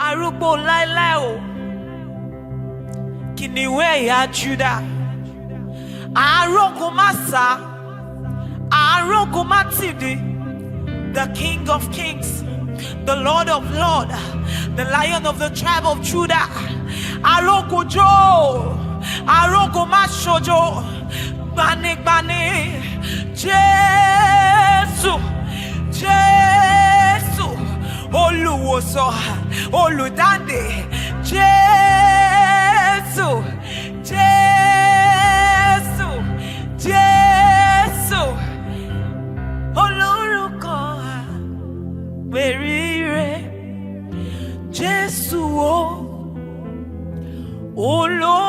arúgbó láéláé o, kìnìún ẹ̀yà Júdà, àrókò má sá, àrókò má tìdí, the King of Kings, the Lord of Lords, the Lion of the tribe of Judah. Àrókò jó, àrókò má ṣojo, gbanigbani, Jésù, Jésù, olùwòsàn, olùdáǹdè, Jésù, Jésù, Jésù, olórúkọ àpèrire, Jésù o, olórúkọ